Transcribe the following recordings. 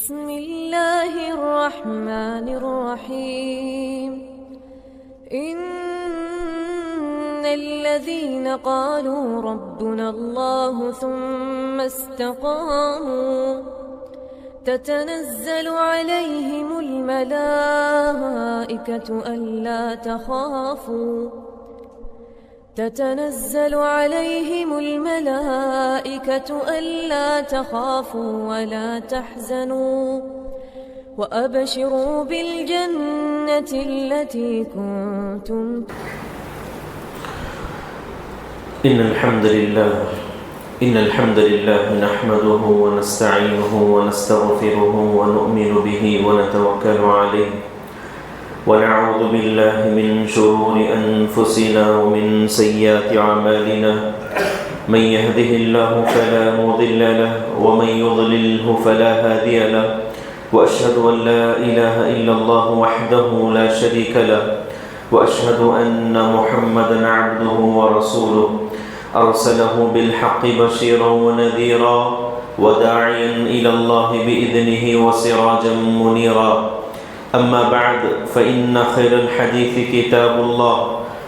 بسم الله الرحمن الرحيم إن الذين قالوا ربنا الله ثم استقاموا تتنزل عليهم الملائكة ألا تخافوا ولا تحزنوا وأبشروا بالجنة التي كنتم. إن الحمد لله نحمده ونستعينه ونستغفره ونؤمن به ونتوكل عليه ونعوذ بالله من شرور أنفسنا ومن سيئات أعمالنا من يهده الله فلا مضل له ومن يضلله فلا هادي له وأشهد أن لا إله إلا الله وحده لا شريك له وأشهد أن محمدا عبده ورسوله أرسله بالحق بشيرا ونذيرا وداعيا إلى الله بإذنه وسراجا منيرا. أما بعد فإن خير الحديث كتاب الله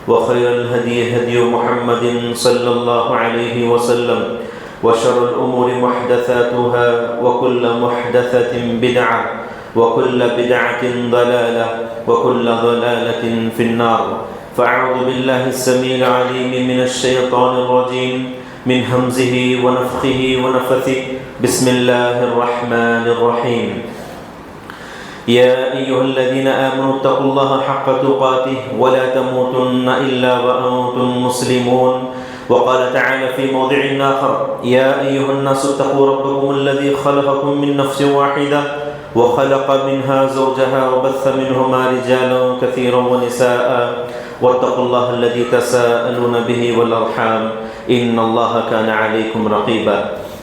وخير الهدي هدي محمد صلى الله عليه وسلم وشر الأمور محدثاتها وكل محدثة بدعة وكل بدعة ضلالة وكل ضلالة في النار. فأعوذ بالله السميع العليم من الشيطان الرجيم من همزه ونفخه ونفثه. بسم الله الرحمن الرحيم. يا أيها الذين آمنوا اتقوا الله حق تقاته ولا تموتن إلا وأنتم مسلمون. وقال تعالى في موضع آخر يا أيها الناس اتقوا ربكم الذي خلقكم من نفس واحدة وخلق منها زوجها وبث منهما رجالا كثيرا ونساء واتقوا الله الذي تساءلون به والأرحام إن الله كان عليكم رقيبا.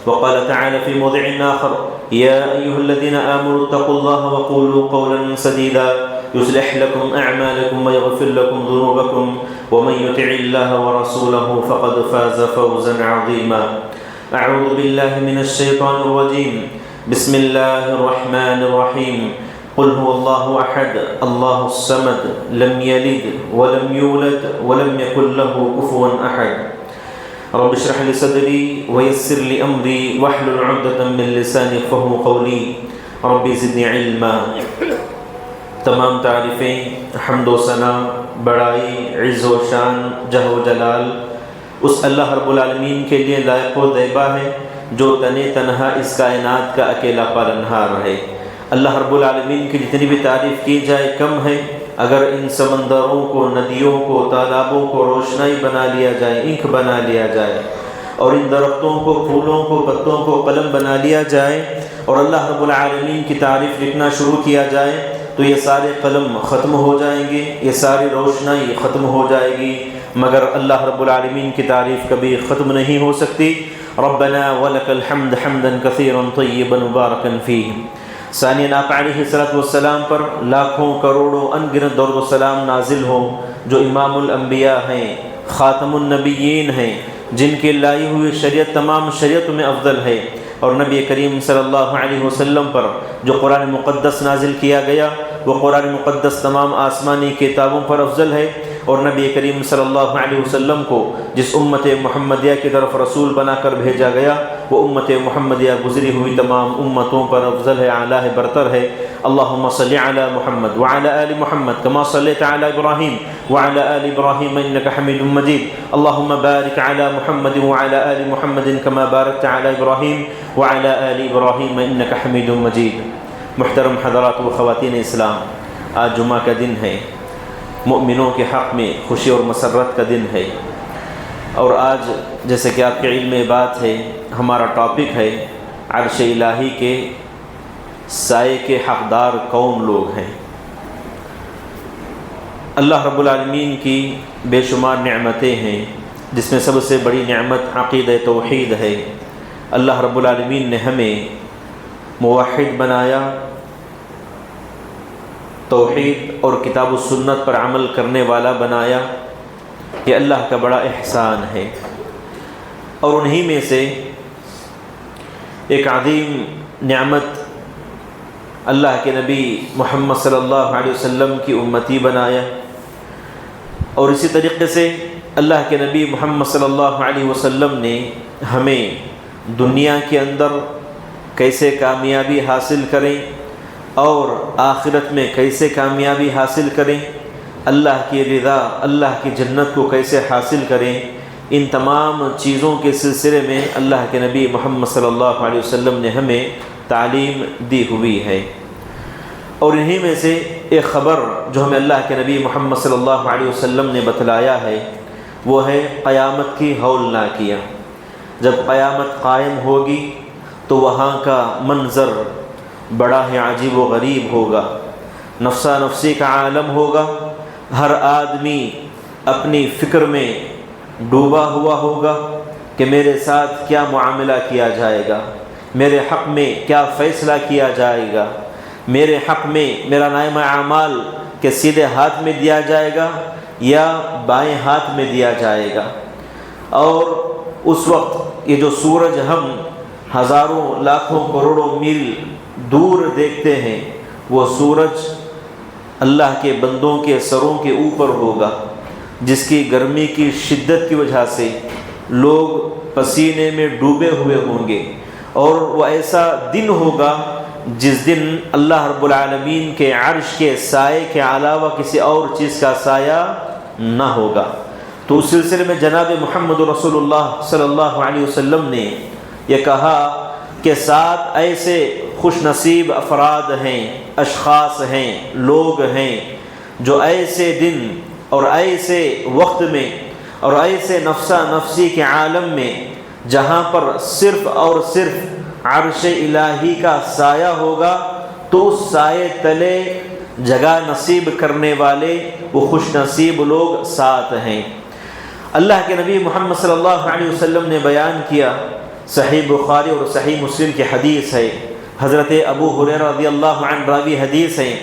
وقال تعالى في موضع آخر يا أيها الذين آمنوا اتقوا الله وقولوا قولا سديدا يصلح لكم أعمالكم ويغفر لكم ذنوبكم ومن يطع الله ورسوله فقد فاز فوزا عظيما. أعوذ بالله من الشيطان الرجيم. بسم الله الرحمن الرحيم. قل هو الله أحد الله الصمد لم يلد ولم يولد ولم يكن له كفوا أحد. رب اشرح لي صدري ويسر لي أمري واحلل عقدة من لساني يفقهوا قولي رب زدني علما. تمام تعریفیں، حمد و ثنا، بڑائی، عز و شان، جہ و جلال اس اللہ رب العالمین کے لیے لائق و دیبا ہے جو تنے تنہا اس کائنات کا اکیلا پالنہار ہے. اللہ رب العالمین کی جتنی بھی تعریف کی جائے کم ہے. اگر ان سمندروں کو، ندیوں کو، تالابوں کو روشنائی بنا لیا جائے، انک بنا لیا جائے، اور ان درختوں کو، پھولوں کو، پتوں کو قلم بنا لیا جائے اور اللہ رب العالمین کی تعریف لکھنا شروع کیا جائے تو یہ سارے قلم ختم ہو جائیں گے، یہ ساری روشنائی ختم ہو جائے گی، مگر اللہ رب العالمین کی تعریف کبھی ختم نہیں ہو سکتی. ربنا ولک الحمد حمدا کثیرا طیبا مبارکا فیہ. ثانیاً آپ علیہ السلام پر لاکھوں کروڑوں ان گنت درود و سلام نازل ہوں جو امام الانبیاء ہیں، خاتم النبیین ہیں، جن کے لائی ہوئی شریعت تمام شریعتوں میں افضل ہے، اور نبی کریم صلی اللہ علیہ وسلم پر جو قرآن مقدس نازل کیا گیا وہ قرآن مقدس تمام آسمانی کتابوں پر افضل ہے، اور نبی کریم صلی اللہ علیہ وسلم کو جس امت محمدیہ کی طرف رسول بنا کر بھیجا گیا وہ امت محمدیہ گزری ہوئی تمام امتوں پر افضل ہے، اعلیٰ ہے، برتر ہے. اللہم صلی علی محمد وعلی آل محمد کما صلیت علی ابراہیم وعلی آل ابراہیم انک حمید مجید. اللہم بارک علی محمد وعلی آل محمد کما بارکت علی ابراہیم وعلی آل ابراہیم انک حمید مجید. محترم حضرات و خواتین اسلام، آج جمعہ کا دن ہے، مؤمنوں کے حق میں خوشی اور مسرت کا دن ہے، اور آج جیسے کہ آپ کے علم میں بات ہے ہمارا ٹاپک ہے عرش الہی کے سائے کے حقدار کون لوگ ہیں. اللہ رب العالمین کی بے شمار نعمتیں ہیں جس میں سب سے بڑی نعمت عقیدہ توحید ہے. اللہ رب العالمین نے ہمیں موحد بنایا، توحید اور کتاب و سنت پر عمل کرنے والا بنایا. یہ اللہ کا بڑا احسان ہے، اور انہی میں سے ایک عظیم نعمت اللہ کے نبی محمد صلی اللہ علیہ وسلم کی امتی بنایا، اور اسی طریقے سے اللہ کے نبی محمد صلی اللہ علیہ وسلم نے ہمیں دنیا کے اندر کیسے کامیابی حاصل کریں اور آخرت میں کیسے کامیابی حاصل کریں، اللہ کی رضا، اللہ کی جنت کو کیسے حاصل کریں، ان تمام چیزوں کے سلسلے میں اللہ کے نبی محمد صلی اللہ علیہ وسلم نے ہمیں تعلیم دی ہوئی ہے۔ اور انہی میں سے ایک خبر جو ہمیں اللہ کے نبی محمد صلی اللہ علیہ وسلم نے بتلایا ہے وہ ہے قیامت کی ہولناکیاں۔ جب قیامت قائم ہوگی تو وہاں کا منظر بڑا ہی عجیب و غریب ہوگا، نفسا نفسی کا عالم ہوگا، ہر آدمی اپنی فکر میں ڈوبا ہوا ہوگا کہ میرے ساتھ کیا معاملہ کیا جائے گا، میرے حق میں کیا فیصلہ کیا جائے گا، میرے حق میں میرا نامہ اعمال کے سیدھے ہاتھ میں دیا جائے گا یا بائیں ہاتھ میں دیا جائے گا۔ اور اس وقت یہ جو سورج ہم ہزاروں لاکھوں کروڑوں میل دور دیکھتے ہیں، وہ سورج اللہ کے بندوں کے سروں کے اوپر ہوگا، جس کی گرمی کی شدت کی وجہ سے لوگ پسینے میں ڈوبے ہوئے ہوں گے، اور وہ ایسا دن ہوگا جس دن اللہ رب العالمین کے عرش کے سائے کے علاوہ کسی اور چیز کا سایہ نہ ہوگا۔ تو اس سلسلے میں جناب محمد رسول اللہ صلی اللہ علیہ وسلم نے یہ کہا کہ 7 ایسے خوش نصیب افراد ہیں، اشخاص ہیں، لوگ ہیں جو ایسے دن اور ایسے وقت میں اور ایسے نفسا نفسی کے عالم میں جہاں پر صرف اور صرف عرش الہی کا سایہ ہوگا، تو اس سائے تلے جگہ نصیب کرنے والے وہ خوش نصیب لوگ 7 ہیں۔ اللہ کے نبی محمد صلی اللہ علیہ وسلم نے بیان کیا، صحیح بخاری اور صحیح مسلم کی حدیث ہے، حضرت ابو ہریرہ رضی اللہ عنہ راوی حدیث ہیں،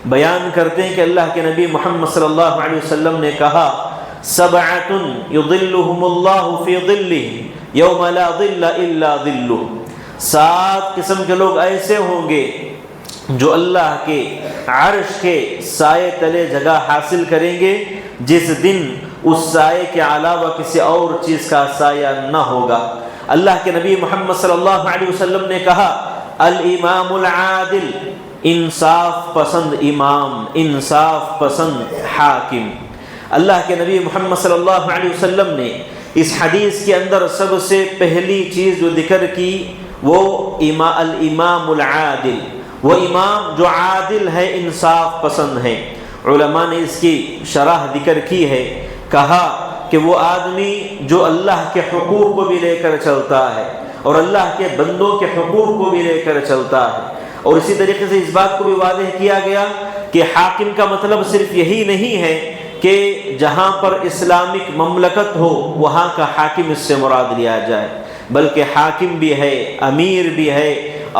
بیان کرتے ہیں کہ اللہ کے نبی محمد صلی اللہ علیہ وسلم نے کہا، 7 یظلہم اللہ فی ظلہ یوم لا ظل الا ظلہ۔ 7 قسم کے لوگ ایسے ہوں گے جو اللہ کے عرش کے سائے تلے جگہ حاصل کریں گے، جس دن اس سائے کے علاوہ کسی اور چیز کا سایہ نہ ہوگا۔ اللہ کے نبی محمد صلی اللہ علیہ وسلم نے کہا، الامام العادل، انصاف پسند امام، انصاف پسند حاکم۔ اللہ کے نبی محمد صلی اللہ علیہ وسلم نے اس حدیث کے اندر سب سے پہلی چیز جو ذکر کی وہ الامام العادل، وہ امام جو عادل ہے، انصاف پسند ہے۔ علماء نے اس کی شرح ذکر کی ہے، کہا کہ وہ آدمی جو اللہ کے حقوق کو بھی لے کر چلتا ہے اور اللہ کے بندوں کے حقوق کو بھی لے کر چلتا ہے۔ اور اسی طریقے سے اس بات کو بھی واضح کیا گیا کہ حاکم کا مطلب صرف یہی نہیں ہے کہ جہاں پر اسلامک مملکت ہو وہاں کا حاکم اس سے مراد لیا جائے، بلکہ حاکم بھی ہے، امیر بھی ہے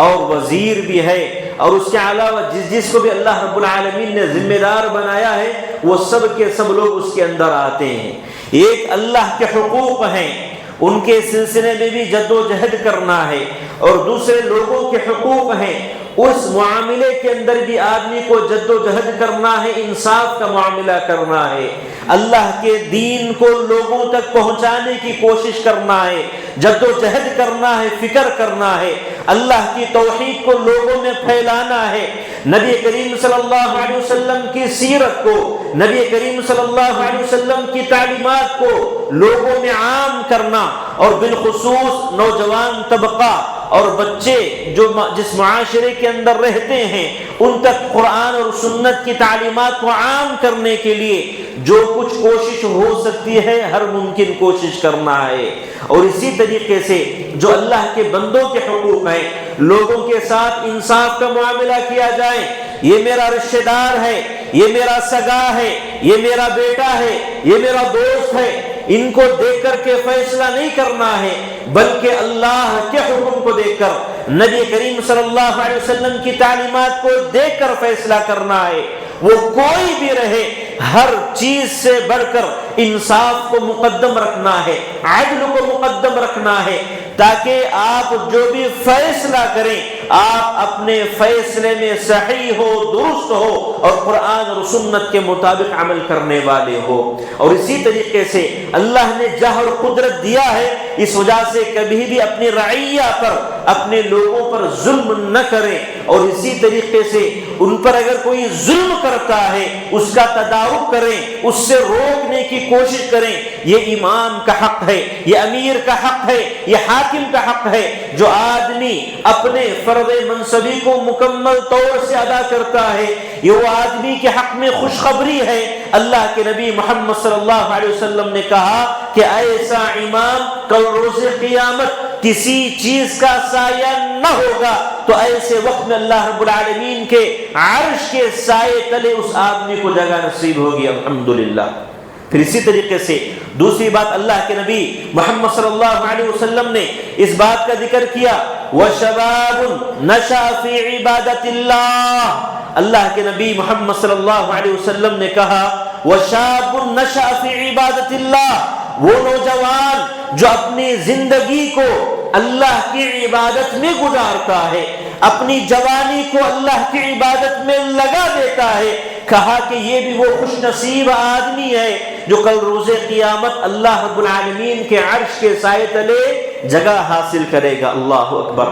اور وزیر بھی ہے، اور اس کے علاوہ جس کو بھی اللہ رب العالمین نے ذمہ دار بنایا ہے وہ سب کے سب لوگ اس کے اندر آتے ہیں۔ ایک اللہ کے حقوق ہیں، ان کے سلسلے میں بھی جد و جہد کرنا ہے، اور دوسرے لوگوں کے حقوق ہیں، اس معاملے کے اندر بھی آدمی کو جد و جہد کرنا ہے، انصاف کا معاملہ کرنا ہے، اللہ کے دین کو لوگوں تک پہنچانے کی کوشش کرنا ہے، جد و جہد کرنا ہے، فکر کرنا ہے، اللہ کی توحید کو لوگوں میں پھیلانا ہے، نبی کریم صلی اللہ علیہ وسلم کی سیرت کو، نبی کریم صلی اللہ علیہ وسلم کی تعلیمات کو لوگوں میں عام کرنا، اور بالخصوص نوجوان طبقہ اور بچے جو جس معاشرے کے اندر رہتے ہیں ان تک قرآن اور سنت کی تعلیمات کو عام کرنے کے لیے جو کچھ کوشش ہو سکتی ہے ہر ممکن کوشش کرنا ہے۔ اور اسی طریقے سے جو اللہ کے بندوں کے حقوق ہیں، لوگوں کے ساتھ انصاف کا معاملہ کیا جائے، یہ میرا رشتہ دار ہے، یہ میرا سگا ہے، یہ میرا بیٹا ہے، یہ میرا دوست ہے، ان کو دیکھ کر کے فیصلہ نہیں کرنا ہے، بلکہ اللہ کے حکم کو دیکھ کر، نبی کریم صلی اللہ علیہ وسلم کی تعلیمات کو دیکھ کر فیصلہ کرنا ہے۔ وہ کوئی بھی رہے، ہر چیز سے بڑھ کر انصاف کو مقدم رکھنا ہے، عدل کو مقدم رکھنا ہے، تاکہ آپ جو بھی فیصلہ کریں آپ اپنے فیصلے میں صحیح ہو، درست ہو اور قرآن اور سنت کے مطابق عمل کرنے والے ہو۔ اور اسی طریقے سے اللہ نے جہر اور قدرت دیا ہے، اس وجہ سے کبھی بھی اپنی رعیہ پر، اپنے لوگوں پر ظلم نہ کریں، اور اسی طریقے سے ان پر اگر کوئی ظلم کرتا ہے اس کا تدارک کریں، اس سے روکنے کی کوشش کریں۔ یہ امام کا حق ہے، یہ امیر کا حق ہے، یہ حاکم کا حق ہے۔ جو آدمی اپنے فرض منصبی کو مکمل طور سے ادا کرتا ہے، یہ وہ آدمی کے حق میں خوشخبری ہے۔ اللہ کے نبی محمد صلی اللہ علیہ وسلم نے کہا کہ ایسا امام کل روز قیامت کسی چیز کا سایہ نہ ہوگا، تو ایسے وقت میں اللہ رب العالمین کے عرش کے سائے تلے اس آدمی کو جگہ نصیب ہوگی، الحمدللہ۔ پھر اسی طریقے سے دوسری بات اللہ کے نبی محمد صلی اللہ علیہ وسلم نے اس بات کا ذکر کیا، وَشَبَابٌ نَشَأَ فِي عِبَادَةِ اللَّهِ، اللہ کے نبی محمد صلی اللہ علیہ وسلم نے کہا وَشَابٌ نَشَأَ فِي عِبَادَةِ اللَّهِ، وہ نوجوان جو اپنی زندگی کو اللہ کی عبادت میں گزارتا ہے، اپنی جوانی کو اللہ کی عبادت میں لگا دیتا ہے، کہا کہ یہ بھی وہ خوش نصیب آدمی ہے جو کل روز قیامت اللہ رب العالمین کے عرش کے سائے تلے جگہ حاصل کرے گا۔ اللہ اکبر۔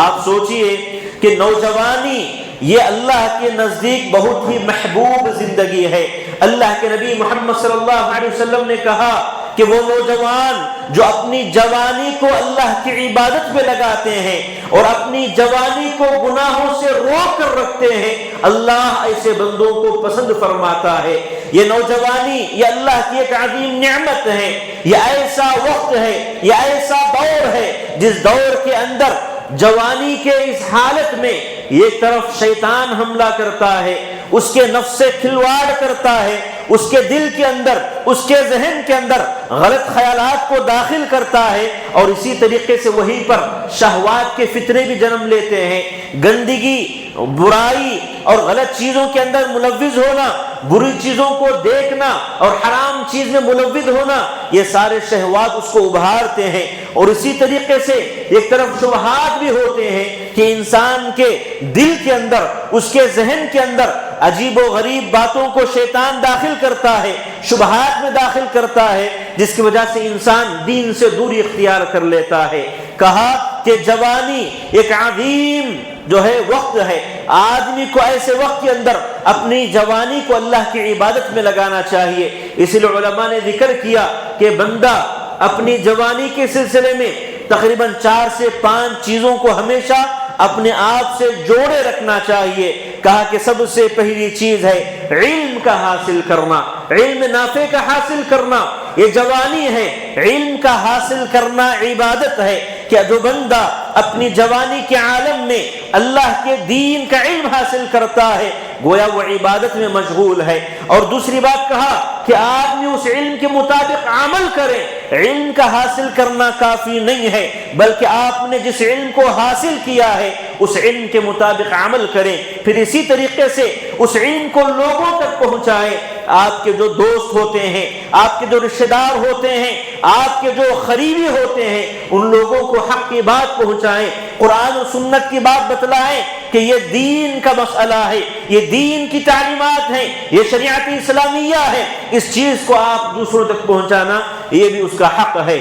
آپ سوچئے کہ نوجوانی یہ اللہ کے نزدیک بہت ہی محبوب زندگی ہے۔ اللہ کے نبی محمد صلی اللہ علیہ وسلم نے کہا کہ وہ نوجوان جو اپنی جوانی کو اللہ کی عبادت میں لگاتے ہیں اور اپنی جوانی کو گناہوں سے روک کر رکھتے ہیں، اللہ ایسے بندوں کو پسند فرماتا ہے۔ یہ نوجوانی یہ اللہ کی ایک عظیم نعمت ہے، یہ ایسا وقت ہے، یہ ایسا دور ہے جس دور کے اندر جوانی کے اس حالت میں ایک طرف شیطان حملہ کرتا ہے، اس کے نفس سے کھلواڑ کرتا ہے، اس کے دل کے اندر، اس کے ذہن کے اندر غلط خیالات کو داخل کرتا ہے، اور اسی طریقے سے وہیں پر شہوات کے فتنے بھی جنم لیتے ہیں۔ گندگی، برائی اور غلط چیزوں کے اندر ملوث ہونا، بری چیزوں کو دیکھنا اور حرام چیز میں ملوث ہونا، یہ سارے شہوات اس کو ابھارتے ہیں۔ اور اسی طریقے سے ایک طرف شبہات بھی ہوتے ہیں کہ انسان کے دل کے اندر، اس کے ذہن کے اندر عجیب و غریب باتوں کو شیطان داخل کرتا ہے، شبہات میں داخل کرتا ہے، جس کی وجہ سے انسان دین سے دوری اختیار کر لیتا ہے۔ کہا کہ جوانی ایک عظیم جو ہے وقت ہے، آدمی کو ایسے وقت کے اندر اپنی جوانی کو اللہ کی عبادت میں لگانا چاہیے۔ اسی لیے علماء نے ذکر کیا کہ بندہ اپنی جوانی کے سلسلے میں تقریباً 4 سے 5 چیزوں کو ہمیشہ اپنے آپ سے جوڑے رکھنا چاہیے۔ کہا کہ سب سے پہلی چیز ہے علم کا حاصل کرنا، علم نافع کا حاصل کرنا، یہ جوانی ہے۔ علم کا حاصل کرنا عبادت ہے کہ جو بندہ اپنی جوانی کے عالم میں اللہ کے دین کا علم حاصل کرتا ہے گویا وہ عبادت میں مشغول ہے۔ اور دوسری بات کہا کہ آدمی اس علم کے مطابق عمل کرے۔ علم کا حاصل کرنا کافی نہیں ہے، بلکہ آپ نے جس علم کو حاصل کیا ہے اس علم کے مطابق عمل کریں، پھر اسی طریقے سے اس علم کو لوگوں تک پہنچائیں۔ آپ کے جو دوست ہوتے ہیں، آپ کے جو رشتہ دار ہوتے ہیں، آپ کے جو قریبی ہوتے ہیں، ان لوگوں کو حق کی بات پہنچائیں، قرآن و سنت کی بات بتلائیں کہ یہ دین کا مسئلہ ہے، یہ دین کی تعلیمات ہیں، یہ شریعت اسلامیہ ہے، اس چیز کو آپ دوسروں تک پہنچانا یہ بھی اس کا حق ہے۔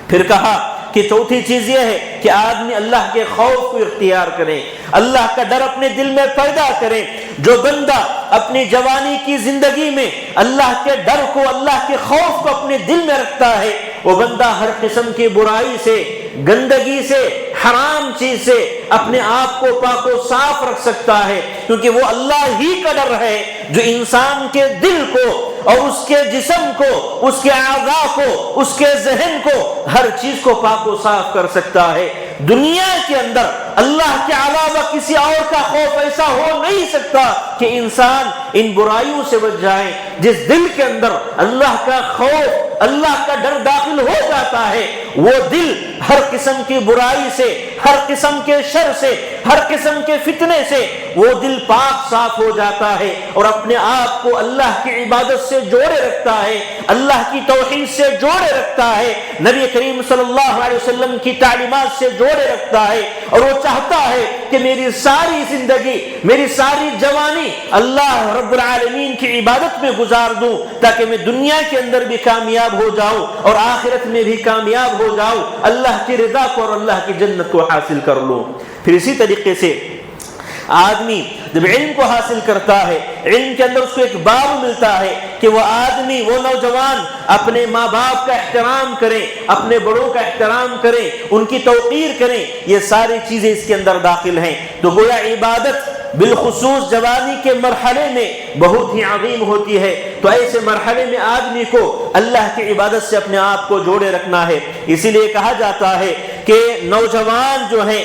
پھر کہا کہ چوتھی چیز یہ ہے کہ آدمی اللہ کے خوف کو اختیار کرے، اللہ کا ڈر اپنے دل میں پیدا کرے۔ جو بندہ اپنی جوانی کی زندگی میں اللہ کے ڈر کو، اللہ کے خوف کو اپنے دل میں رکھتا ہے، وہ بندہ ہر قسم کی برائی سے، گندگی سے، حرام چیز سے اپنے آپ کو پاک و صاف رکھ سکتا ہے، کیونکہ وہ اللہ ہی کا ڈر ہے جو انسان کے دل کو اور اس کے جسم کو، اس کے اعضاء کو، اس کے ذہن کو، ہر چیز کو پاک و صاف کر سکتا ہے۔ دنیا کے اندر اللہ کے علاوہ کسی اور کا خوف ایسا ہو نہیں سکتا کہ انسان ان برائیوں سے بچ جائے۔ جس دل کے اندر اللہ کا خوف، اللہ کا ڈر داخل ہو جاتا ہے، وہ دل ہر قسم کی برائی سے، ہر قسم کے شر سے، ہر قسم کے فتنے سے وہ دل پاک صاف ہو جاتا ہے اور اپنے آپ کو اللہ کی عبادت سے جوڑے رکھتا ہے، اللہ کی توحید سے جوڑے رکھتا ہے، نبی کریم صلی اللہ علیہ وسلم کی تعلیمات سے جوڑے رکھتا ہے، اور وہ چاہتا ہے کہ میری ساری زندگی، میری ساری جوانی اللہ رب العالمین کی عبادت میں گزار دوں تاکہ میں دنیا کے اندر بھی کامیاب ہو جاؤں اور آخرت میں بھی کامیاب ہو جاؤں، اللہ کی رضا کو اور اللہ کی جنت کو حاصل کر لوں۔ پھر اسی طریقے سے آدمی جب علم کو حاصل کرتا ہے، علم کے اندر اس کو ایک باب ملتا ہے کہ وہ آدمی، وہ نوجوان اپنے ماں باپ کا احترام کریں، اپنے بڑوں کا احترام کریں، ان کی توقیر کریں، یہ ساری چیزیں اس کے اندر داخل ہیں۔ تو گویا عبادت بالخصوص جوانی کے مرحلے میں بہت ہی عظیم ہوتی ہے، تو ایسے مرحلے میں آدمی کو اللہ کی عبادت سے اپنے آپ کو جوڑے رکھنا ہے۔ اسی لیے کہا جاتا ہے کہ نوجوان جو ہیں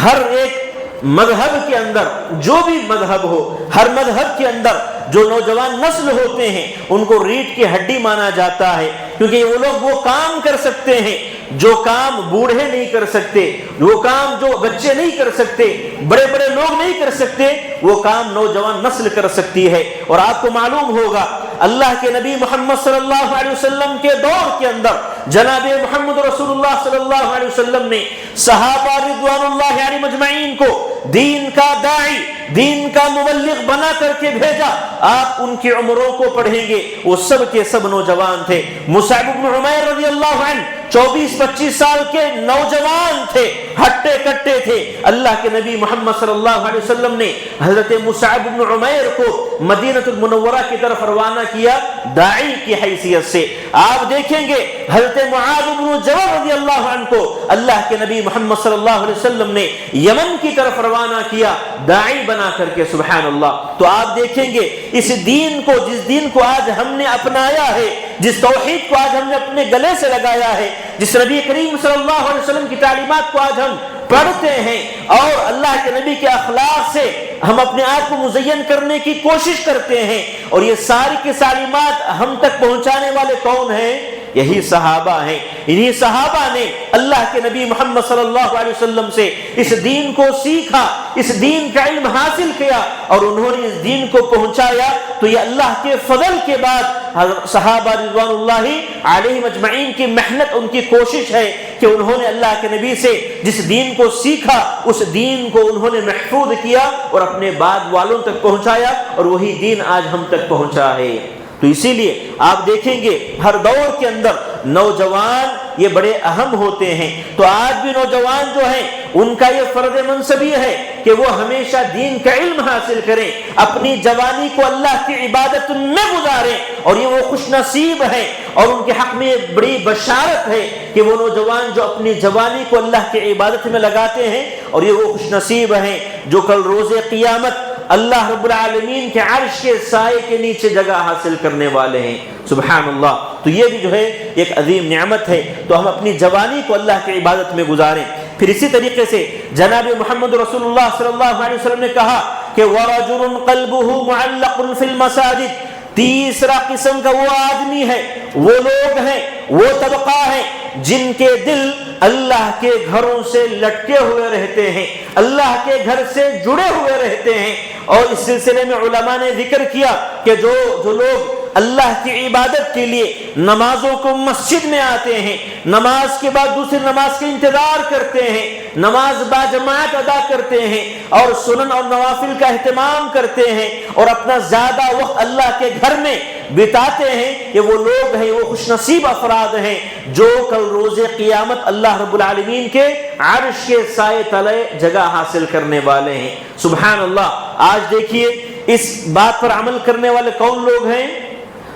ہر ایک مذہب کے اندر، جو بھی مذہب ہو، ہر مذہب کے اندر جو نوجوان نسل ہوتے ہیں ان کو ریڑھ کی ہڈی مانا جاتا ہے، کیونکہ وہ لوگ وہ کام کر سکتے ہیں جو کام بوڑھے نہیں کر سکتے، وہ کام جو بچے نہیں کر سکتے، بڑے بڑے لوگ نہیں کر سکتے، وہ کام نوجوان نسل کر سکتی ہے۔ اور آپ کو معلوم ہوگا اللہ کے نبی محمد صلی اللہ علیہ وسلم کے دور کے اندر جناب محمد رسول اللہ صلی اللہ علیہ وسلم نے صحابہ رضوان اللہ علیہم اجمعین کو دین کا داعی، دین کا مبلغ بنا کر کے بھیجا۔ آپ ان کی عمروں کو پڑھیں گے، وہ سب کے سب نوجوان تھے۔ مصعب بن عمیر رضی اللہ عنہ 24-25 سال کے نوجوان تھے، ہٹے کٹے تھے۔ اللہ کے نبی محمد صلی اللہ علیہ وسلم نے حضرت مصعب بن عمیر کو مدینہ المنورہ کی طرف روانہ کیا داعی کی حیثیت سے۔ آپ دیکھیں گے حضرت معاذ بن جبل رضی اللہ عنہ کو اللہ کے نبی محمد صلی اللہ علیہ وسلم نے یمن کی طرف روانہ کیا داعی بنا کر کے، سبحان اللہ۔ تو آپ دیکھیں گے اس دین کو، جس دین کو آج ہم نے اپنایا ہے، جس توحید کو آج ہم نے اپنے گلے سے لگایا ہے، جس نبی کریم صلی اللہ علیہ وسلم کی تعلیمات کو آج ہم پڑھتے ہیں اور اللہ کے نبی کے اخلاق سے ہم اپنے آپ کو مزین کرنے کی کوشش کرتے ہیں، اور یہ ساری کی تعلیمات ہم تک پہنچانے والے کون ہیں؟ یہی صحابہ ہیں۔ انہی صحابہ نے اللہ کے نبی محمد صلی اللہ علیہ وسلم سے اس دین کو سیکھا، اس دین کا علم حاصل کیا اور انہوں نے اس دین کو پہنچایا۔ تو یہ اللہ کے فضل کے بعد صحابہ رضوان اللہ علیہم اجمعین کی محنت، ان کی کوشش ہے کہ انہوں نے اللہ کے نبی سے جس دین کو سیکھا اس دین کو انہوں نے محفوظ کیا اور اپنے بعد والوں تک پہنچایا، اور وہی دین آج ہم تک پہنچا ہے۔ تو اسی لیے آپ دیکھیں گے ہر دور کے اندر نوجوان یہ بڑے اہم ہوتے ہیں۔ تو آج بھی نوجوان جو ہیں ان کا یہ فرض منصبی ہے کہ وہ ہمیشہ دین کا علم حاصل کریں، اپنی جوانی کو اللہ کی عبادت میں گزاریں، اور یہ وہ خوش نصیب ہیں، اور ان کے حق میں بڑی بشارت ہے کہ وہ نوجوان جو اپنی جوانی کو اللہ کی عبادت میں لگاتے ہیں، اور یہ وہ خوش نصیب ہیں جو کل روز قیامت اللہ رب العالمین کے عرش کے سائے کے نیچے جگہ حاصل کرنے والے ہیں، سبحان اللہ۔ تو یہ بھی جو ہے ایک عظیم نعمت ہے، تو ہم اپنی جوانی کو اللہ کی عبادت میں گزاریں۔ پھر اسی طریقے سے جناب محمد رسول اللہ صلی اللہ علیہ وسلم نے کہا کہ وَرَجُلٌ قَلْبُهُ مُعَلَّقٌ فِي الْمَسَاجِدِ، تیسرا قسم کا وہ آدمی ہے، وہ لوگ ہیں، وہ طبقہ ہے جن کے دل اللہ کے گھروں سے لٹکے ہوئے رہتے ہیں، اللہ کے گھر سے جڑے ہوئے رہتے ہیں۔ اور اس سلسلے میں علماء نے ذکر کیا کہ جو لوگ اللہ کی عبادت کے لیے نمازوں کو مسجد میں آتے ہیں، نماز کے بعد دوسری نماز کا انتظار کرتے ہیں، نماز باجماعت ادا کرتے ہیں اور سنن اور نوافل کا اہتمام کرتے ہیں اور اپنا زیادہ وقت اللہ کے گھر میں بتاتے ہیں، یہ وہ لوگ ہیں، وہ خوش نصیب افراد ہیں جو کل روز قیامت اللہ رب العالمین کے عرش کے سائے تلے جگہ حاصل کرنے والے ہیں، سبحان اللہ۔ آج دیکھیے اس بات پر عمل کرنے والے کون لوگ ہیں؟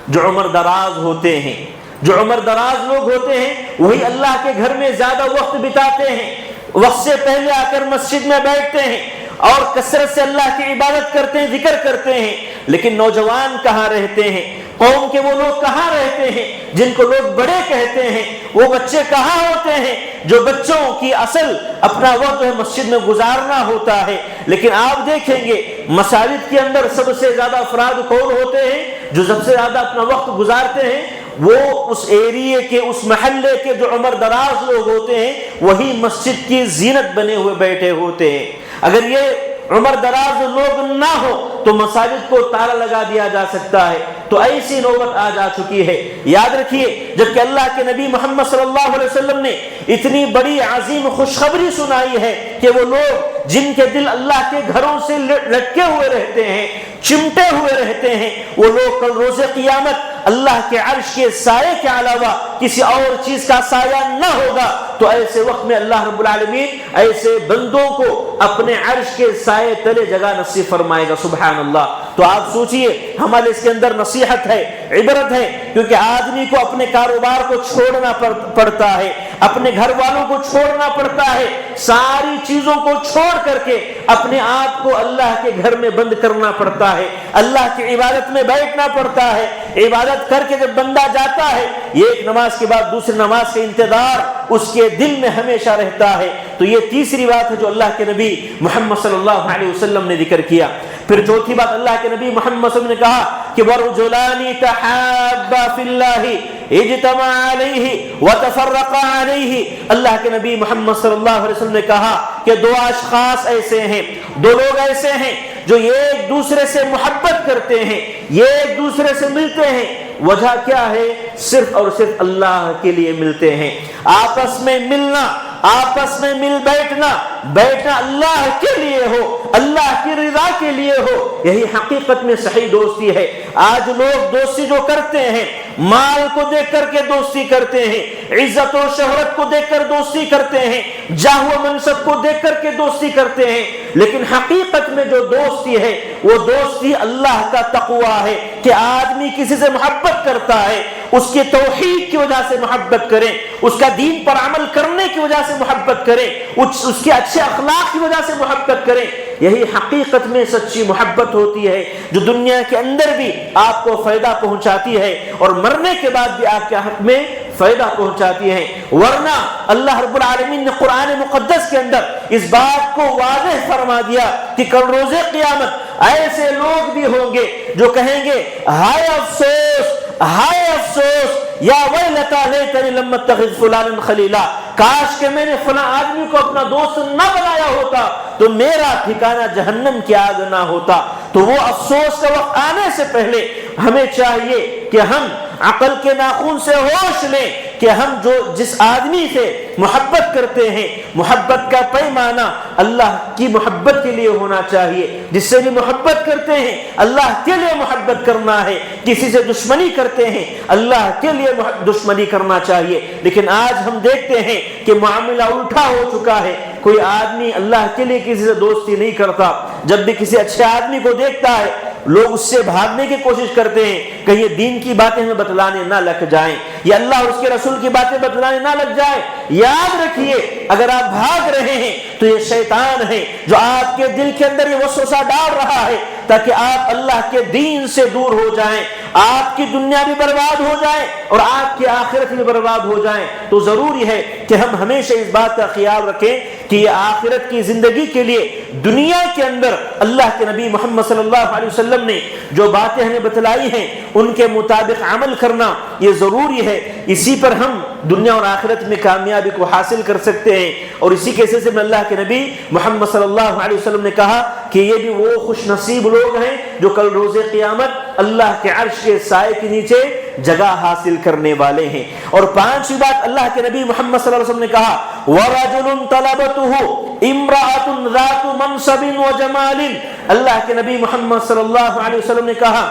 جو عمر دراز ہوتے ہیں، جو عمر دراز لوگ ہوتے ہیں وہی اللہ کے گھر میں زیادہ وقت بتاتے ہیں، وقت سے پہلے آ کر مسجد میں بیٹھتے ہیں اور کثرت سے اللہ کی عبادت کرتے ہیں، ذکر کرتے ہیں۔ لیکن نوجوان کہاں رہتے ہیں؟ قوم کے وہ لوگ کہاں رہتے ہیں جن کو لوگ بڑے کہتے ہیں؟ وہ بچے کہاں ہوتے ہیں جو بچوں کی اصل اپنا وقت مسجد میں گزارنا ہوتا ہے؟ لیکن آپ دیکھیں گے مساجد کے اندر سب سے زیادہ افراد کون ہوتے ہیں جو سب سے زیادہ اپنا وقت گزارتے ہیں؟ وہ اس ایریے کے اس محلے کے جو عمر دراز لوگ ہوتے ہیں وہی مسجد کی زینت بنے ہوئے بیٹھے ہوتے ہیں. اگر یہ عمر دراز لوگ نہ ہو تو مساجد کو تالا لگا دیا جا سکتا ہے. تو ایسی نوبت آ جا چکی ہے. یاد رکھیے جبکہ اللہ کے نبی محمد صلی اللہ علیہ وسلم نے اتنی بڑی عظیم خوشخبری سنائی ہے کہ وہ لوگ جن کے دل اللہ کے گھروں سے لٹکے ہوئے رہتے ہیں, چمٹے ہوئے رہتے ہیں, وہ لوگ کل روز قیامت اللہ کے عرش کے سائے کے علاوہ کسی اور چیز کا سایہ نہ ہوگا. تو ایسے وقت میں اللہ رب العالمین ایسے بندوں کو اپنے عرش کے سائے تلے جگہ نصیب فرمائے گا. سبحان اللہ. تو آپ سوچئے ہمارے اس کے اندر نصیحت ہے, عبرت ہے, کیونکہ آدمی کو اپنے کاروبار کو چھوڑنا پڑتا ہے, اپنے گھر والوں کو چھوڑنا پڑتا ہے, ساری چیزوں کو چھوڑ کر کے اپنے آپ کو اللہ کے گھر میں بند کرنا پڑتا ہے, اللہ کی عبادت میں بیٹھنا پڑتا ہے. عبادت کر کے جب بندہ جاتا ہے ایک نماز کے بعد دوسری نماز کا انتظار اس کے دل میں ہمیشہ رہتا ہے. تو یہ تیسری بات ہے جو اللہ کے نبی محمد صلی اللہ علیہ وسلم نے ذکر کیا. پھر چوتھی بات اللہ کے نبی محمد صلی اللہ علیہ وسلم نے کہا کہ وَرُجُلَانِ تَحَابَّا فِي اللَّهِ اجْتَمَعَ عَلَيْهِ وَتَفَرَّقَا عَلَيْهِ. اللہ کے نبی محمد صلی اللہ علیہ وسلم نے کہا کہ دو اشخاص ایسے ہیں, دو لوگ ایسے ہیں جو ایک دوسرے سے محبت کرتے ہیں, یہ ایک دوسرے سے ملتے ہیں. وجہ کیا ہے؟ صرف اور صرف اللہ کے لیے ملتے ہیں. آپس میں ملنا, آپس میں مل بیٹھنا اللہ کے لیے ہو, اللہ کی رضا کے لیے ہو, یہی حقیقت میں صحیح دوستی ہے. آج لوگ دوستی جو کرتے ہیں مال کو دیکھ کر کے دوستی کرتے ہیں, عزت و شہرت کو دیکھ کر دوستی کرتے ہیں, جاہ و منصب کو دیکھ کر کے دوستی کرتے ہیں. لیکن حقیقت میں جو دوستی ہے وہ دوستی اللہ کا تقویٰ ہے کہ آدمی کسی سے محبت کرتا ہے اس کی توحید کی وجہ سے محبت کریں, اس کا دین پر عمل کرنے کی وجہ سے محبت کریں, اس کے اچھے اخلاق کی وجہ سے محبت کریں. یہی حقیقت میں سچی محبت ہوتی ہے جو دنیا کے اندر بھی آپ کو فائدہ پہنچاتی ہے اور مرنے کے بعد بھی آپ کے حق میں فائدہ پہنچاتی ہے. ورنہ اللہ رب العالمین نے قرآن مقدس کے اندر اس بات کو واضح فرما دیا کہ کل روز قیامت ایسے لوگ بھی ہوں گے جو کہیں گے ہائے افسوس, ہائے افسوس, یا ویلتا لیتنی لم اتخذ فلانا خلیلا, کاش کہ میں نے فلاں آدمی کو اپنا دوست نہ بنایا ہوتا تو میرا ٹھکانہ جہنم کی آگ نہ ہوتا. تو وہ افسوس کا وقت آنے سے پہلے ہمیں چاہیے کہ ہم عقل کے ناخن سے ہوش لیں کہ ہم جس آدمی سے محبت کرتے ہیں محبت کا پیمانہ اللہ کی محبت کے لیے ہونا چاہیے. جس سے بھی محبت کرتے ہیں اللہ کے لیے محبت کرنا ہے, کسی سے دشمنی کرتے ہیں اللہ کے لیے دشمنی کرنا چاہیے. لیکن آج ہم دیکھتے ہیں کہ معاملہ الٹا ہو چکا ہے. کوئی آدمی اللہ کے لیے کسی سے دوستی نہیں کرتا, جب بھی کسی اچھے آدمی کو دیکھتا ہے لوگ اس سے بھاگنے کی کوشش کرتے ہیں کہ یہ دین کی باتیں ہمیں بتلانے نہ لگ جائیں, یا اللہ اور اس کے رسول کی باتیں بتلانے نہ لگ جائیں. یاد رکھیے اگر آپ بھاگ رہے ہیں تو یہ شیطان ہے جو آپ کے دل کے اندر یہ وسوسہ ڈال رہا ہے تاکہ آپ اللہ کے دین سے دور ہو جائیں, آپ کی دنیا بھی برباد ہو جائے اور آپ کی آخرت بھی برباد ہو جائیں. تو ضروری ہے کہ ہم ہمیشہ اس بات کا خیال رکھیں کہ یہ آخرت کی زندگی کے لیے دنیا کے اندر اللہ کے نبی محمد صلی اللہ علیہ وسلم نے جو باتیں ہمیں بتلائی ہیں ان کے مطابق عمل کرنا یہ ضروری ہے. اسی پر ہم دنیا اور آخرت میں کامیابی کو حاصل کر سکتے ہیں. اور اسی کے سلسلے میں اللہ کے نبی محمد صلی اللہ علیہ وسلم نے کہا کہ یہ بھی وہ خوش نصیب لوگ ہیں جو کل روز قیامت اللہ کے عرش کے سائے کے نیچے جگہ حاصل کرنے والے ہیں. اور پانچویں بات اللہ کے نبی محمد صلی اللہ علیہ وسلم نے کہا وَرَجُلٌ طَلَبَتُهُ امْرَأَةٌ ذَاتُ مَنْصَبٍ وَجَمَالٍ. اللہ کے نبی محمد صلی اللہ علیہ وسلم نے کہا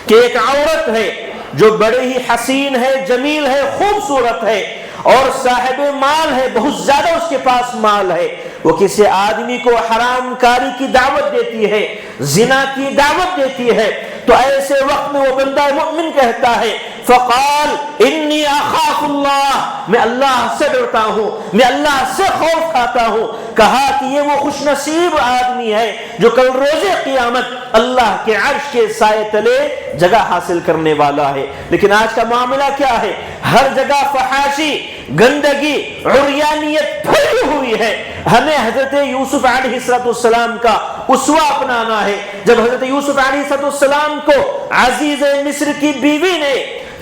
کہ ایک عورت ہے جو بڑے ہی حسین ہے, جمیل ہے, خوبصورت ہے اور صاحب مال ہے, بہت زیادہ اس کے پاس مال ہے. وہ کسی آدمی کو حرام کاری کی دعوت دیتی ہے, زنا کی دعوت دیتی ہے, تو ایسے وقت میں وہ بندہ مومن کہتا ہے فقال انی اخاف اللہ, میں اللہ سے ڈرتا ہوں, میں اللہ سے خوف کھاتا ہوں. کہا کہ یہ وہ خوش نصیب آدمی ہے جو کل روز قیامت اللہ کے عرش کے سائے تلے جگہ حاصل کرنے والا ہے. لیکن آج کا معاملہ کیا ہے؟ ہر جگہ فحاشی, گندگی, عریانیت پھیلی ہوئی ہے. ہمیں حضرت یوسف علیہ السلام کا اسوہ اپنانا ہے. جب حضرت یوسف علیہ السلام کو عزیز مصر کی بیوی نے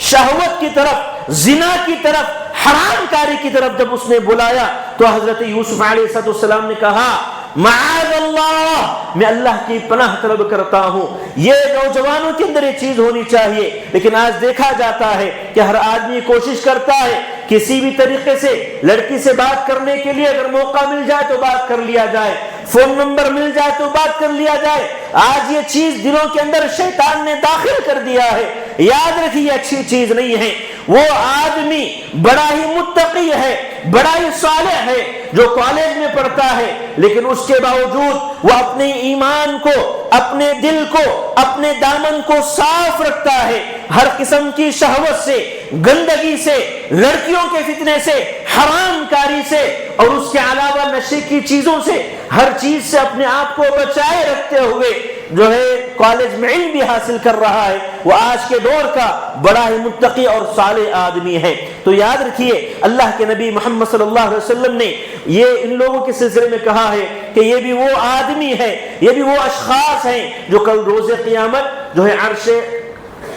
شہوت کی طرف، زنا کی طرف، حرام کاری کی طرف جب اس نے بلایا تو حضرت یوسف علیہ السلام نے کہا معاذ اللہ، میں اللہ کی پناہ طلب کرتا ہوں۔ یہ نوجوانوں کے اندر یہ چیز ہونی چاہیے، لیکن آج دیکھا جاتا ہے کہ ہر آدمی کوشش کرتا ہے کسی بھی طریقے سے لڑکی سے بات کرنے کے لیے، اگر موقع مل جائے تو بات کر لیا جائے، فون نمبر مل جائے تو بات کر لیا جائے۔ آج یہ چیز دلوں کے اندر شیطان نے داخل کر دیا ہے۔ یاد رکھیے یہ اچھی چیز نہیں ہے۔ وہ آدمی بڑا ہی متقی ہے، بڑا ہی صالح ہے، جو کالج میں پڑھتا ہے، لیکن اس کے باوجود وہ اپنے ایمان کو، اپنے دل کو، اپنے دامن کو صاف رکھتا ہے، ہر قسم کی شہوت سے، گندگی سے، لڑکیوں کے فتنے سے، حرام کاری سے، اور اس کے علاوہ نشے کی چیزوں سے، ہر چیز سے اپنے آپ کو بچائے رکھتے ہوئے جو ہے کالج میں علم بھی حاصل کر رہا ہے، وہ آج کے دور کا بڑا ہی متقی اور صالح آدمی ہے۔ تو یاد رکھیے اللہ کے نبی محمد صلی اللہ علیہ وسلم نے یہ ان لوگوں کے سلسلے میں کہا ہے کہ یہ بھی وہ آدمی ہے، یہ بھی وہ اشخاص ہیں جو کل روز قیامت جو ہے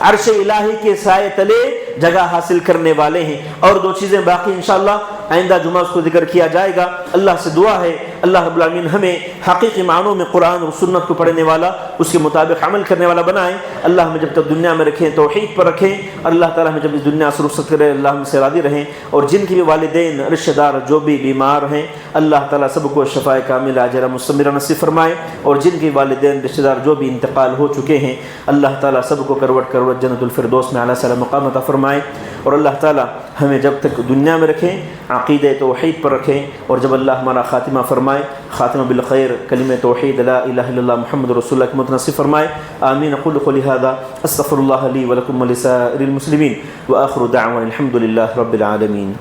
عرش الہی کے سائے تلے جگہ حاصل کرنے والے ہیں۔ اور دو چیزیں باقی انشاءاللہ آئندہ جمعہ اس کو ذکر کیا جائے گا۔ اللہ سے دعا ہے اللہ رب العالمین ہمیں حقیقی معنوں میں قرآن اور سنت کو پڑھنے والا، اس کے مطابق عمل کرنے والا بنائیں۔ اللہ ہمیں جب تک دنیا میں رکھیں توحید پر رکھیں، اللہ تعالیٰ ہمیں جب اس دنیا سے رخصت کرے اللہ ہم سے راضی رہیں، اور جن کے بھی والدین رشتہ دار جو بھی بیمار ہیں اللہ تعالیٰ سب کو شفائے کامل عاجلہ مستمرہ نصیب فرمائے، اور جن کے والدین رشتہ دار جو بھی انتقال ہو چکے ہیں اللہ تعالیٰ سب کو کروٹ کروٹ جنت الفردوس میں اعلیٰ سلام مقام عطا فرمائے، اور اللہ تعالیٰ ہمیں جب تک دنیا میں رکھیں عقیدہ توحید پر رکھیں، اور جب اللہ ہمارا خاتمہ فرمائے خاتمہ بالخیر کلمہ توحید لا الہ الا اللہ محمد رسول اللہ کی متنصب فرمائے۔ آمین۔ اقول قولی ھذا استغفر اللہ لی ولکم ولسائر المسلمین وآخر دعوانا الحمد للہ رب العالمین۔